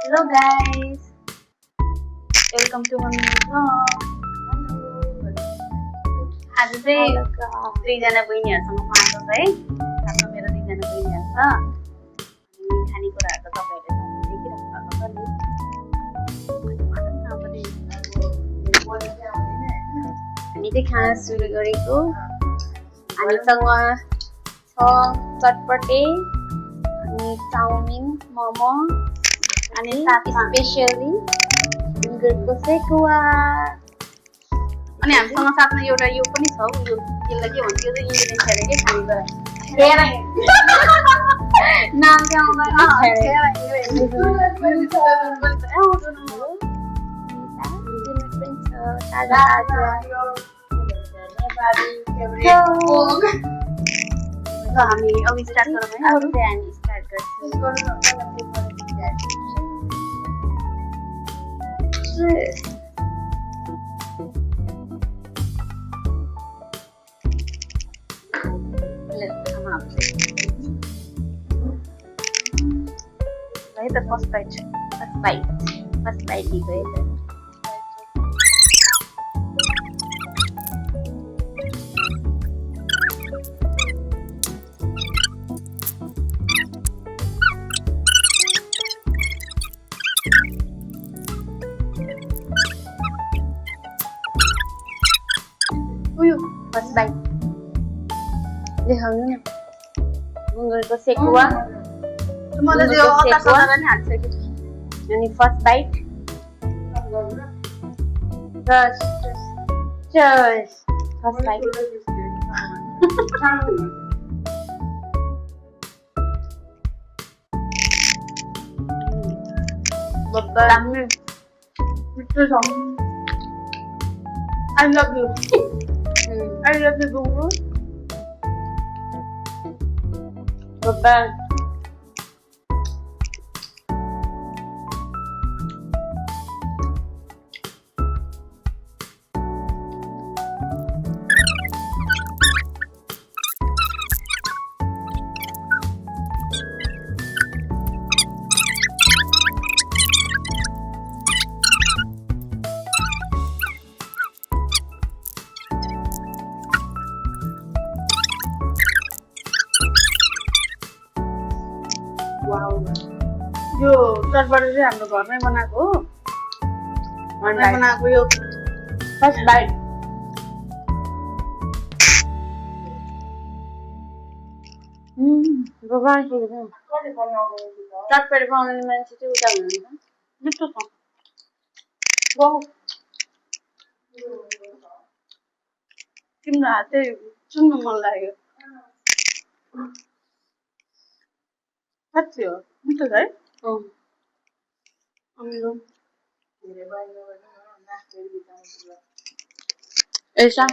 Hello guys, welcome to my new vlog. आज चाहिँ दुईजना बहिनीहरूसँग म आएको छ है। साथमा मेरो दुईजना बहिनीहरू छ। अनि खानेकुराहरू त तपाईहरुले देखिराख्नु भएको छ नि। हामी चाहिँ खाना सुरु गरेको। हामीसँग छ चटपटे अनि चाउमिन, मोमो अनि स्पेशली गुन्द्रुकको सेकुवा। अनि हामीसँग साथमा एउटा यो पनि छ, यो यसलाई के भन्छ, यो चाहिँ इन्डोनेसिया रे के खानेकुरा खेराइ नाम चाहिँ आउँदैन। हामी अब स्टार्ट गरौँ है। अब चाहिँ हामी स्टार्ट गर्छौँ। है त फर्स्ट बाइट लिएको है त। उयो फर्स्ट बाइट देखाउनु न। गुन्द्रुकको सेकुवा मलाई त्यो अता सदा नि हाल्छ कि। अनि first bite cheers first bite. बब्बर मिठो छ। I love you. I love you, Bungu. Bye-bye. यो चटपटे चाहिँ हाम्रो घरमै बनाएको हो। घरमै बनाएको यो फर्स्ट बाइट। चटपटे बनाउने मान्छे चाहिँ उता हुनुहुन्छ। मिठो छ। तिम्रो हात चाहिँ सुन्नु मन लाग्यो। साँच्चै हो, मिठो छ है। ऐसा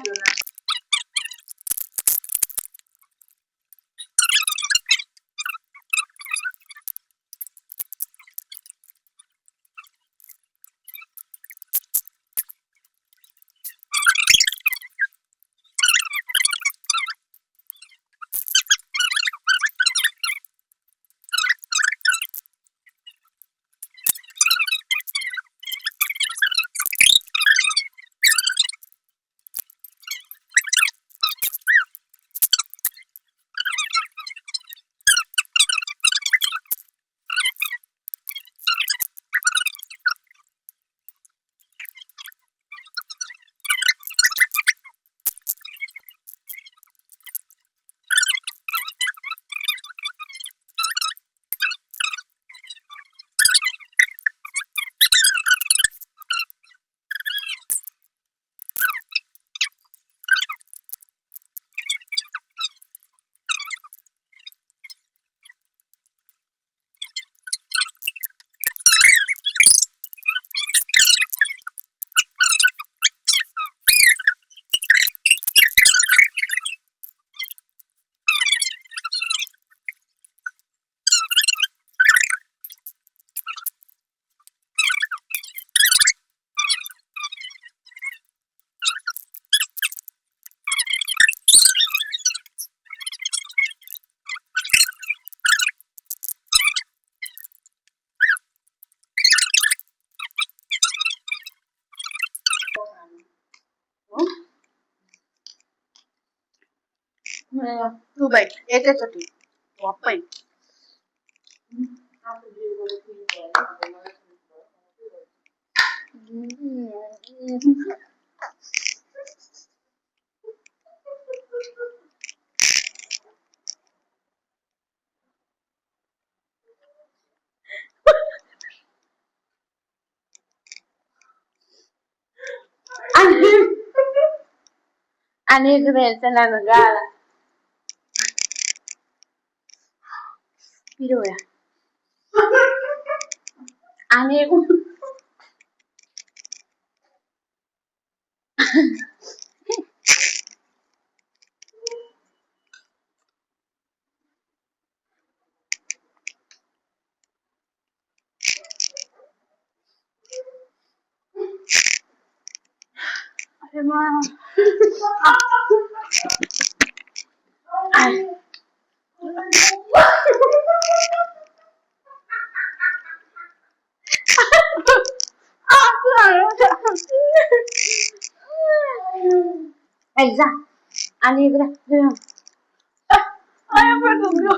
टु बाइट एकैचोटि भप्पै Ani gresa na nagala. Pero ya. Ani Emang Aiza. Ani gresa. ayam berdua.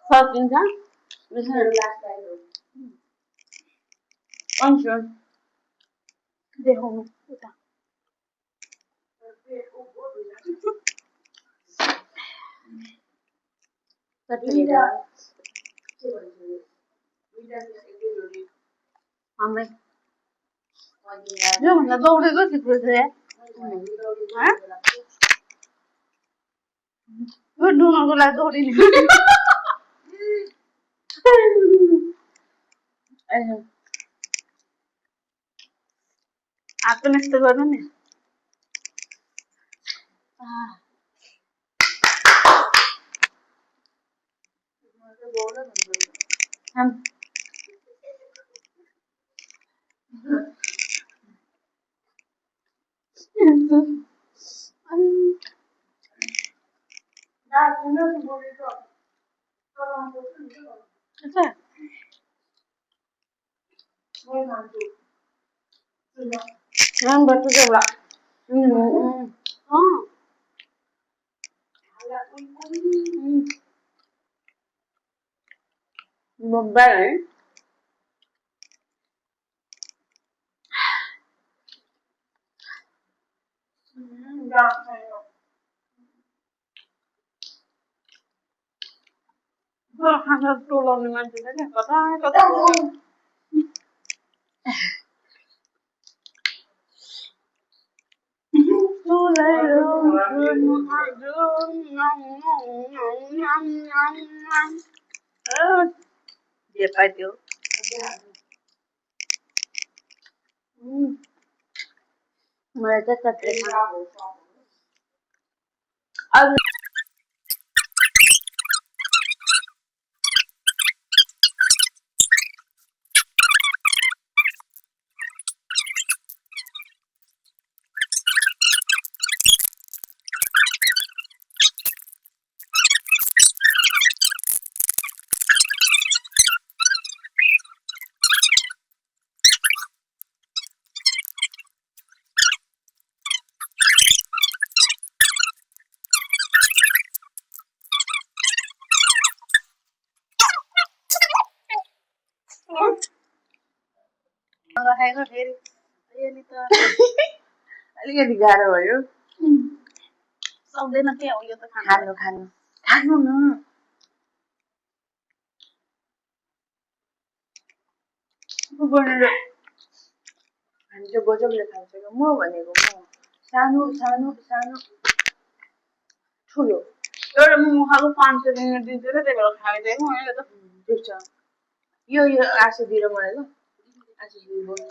First insan. Misalnya last time. Unsure. देखो उता Berbeda. Mama. जो भन्दा दौडेको चित्र चाहिँ यो डुनको लागि दौडिने आएको यस्तो गर्नु नि Yang batu coba. Mobile. खाना टोलाउने मान्छेले नि कता कता जे पाइयो मलाई त सत्रै खाएको फेरि यसले त अलिकति गाह्रो भयो सक्दैन के हो यो त खानु खानु खानु न हामी चाहिँ गजबले खान्छ क्या म भनेको म सानो सानो सानो ठुलो एउटा मोमो खाएको 500 रुपियाँ दिन्छ र त्यही भएर खाइदिएको मैले त ठिक छ यो आशा दिएर मलाई ल आशा दिएर बोल्नु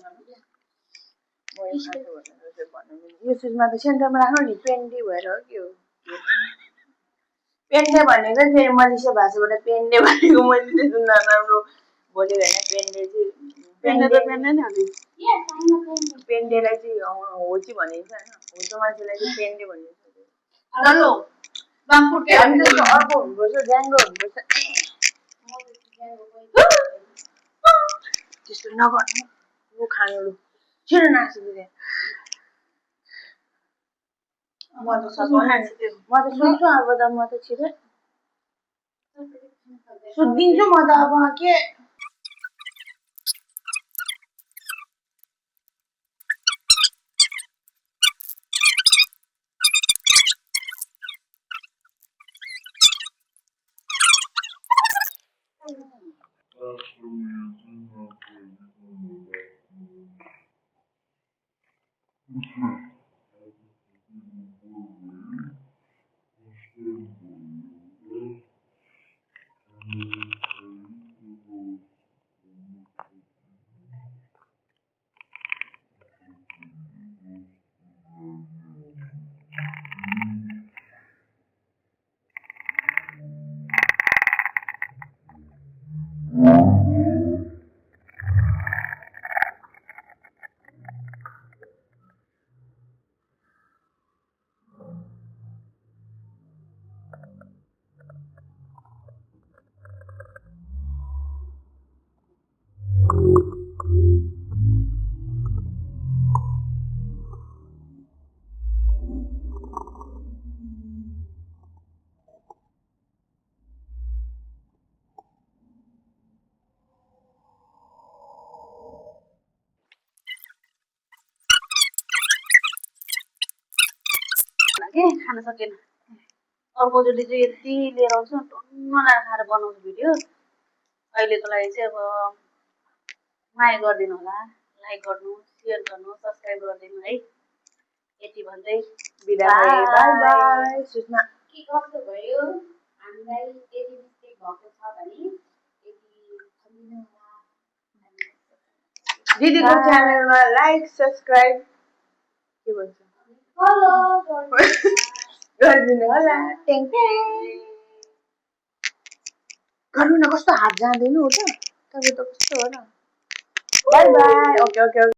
म यो खान्छु भनेर भन्नु यो सुजमा त सेन्टरमा राख्नु नि पेन्डे भएर हो के हो पेन्डे भनेको फेरि मलेसिया भाषाबाट पेन्डे भनेको मैले त्यस्तो नराम्रो बोल्यो भने पेन्डे चाहिँ पेन्डे त पेन्डे नि हो नि पेन्डेलाई चाहिँ होची भनिन्छ होइन होचो मान्छेलाई चाहिँ पेन्डे भनिन्छ हेलो बामपुरकै हामी जस्तो अर्को हुनुपर्छ ज्याङ्गो हुनुपर्छ त्यस्तो नगर्नु लु खानु लु छिटो नासिदिँदै म त सुत्छु अब त म त छिटो सुत्दिन्छु म त अब के खान सकेन अर्कोचोटि चाहिँ यति लिएर आउँछु टन्न लाएर खाएर बनाउँछु भिडियो अहिलेको लागि चाहिँ अब माया गरिदिनु होला लाइक गर्नु सेयर गर्नु सब्सक्राइब गरिदिनु है यति भन्दै बिदा भए बाई बाई सुषमा के कस्तो भयो हामीलाई यदि मिस्टेक भएको छ भने यदि भनिदिनु होला दिदीको च्यानलमा लाइक सब्सक्राइब के भन्छ फलो गरिदिनु होला टेङ टेङ गर्नु न कस्तो हात जाँदैन हो त तपाईँ त कस्तो हो न बाई बाई ओके ओके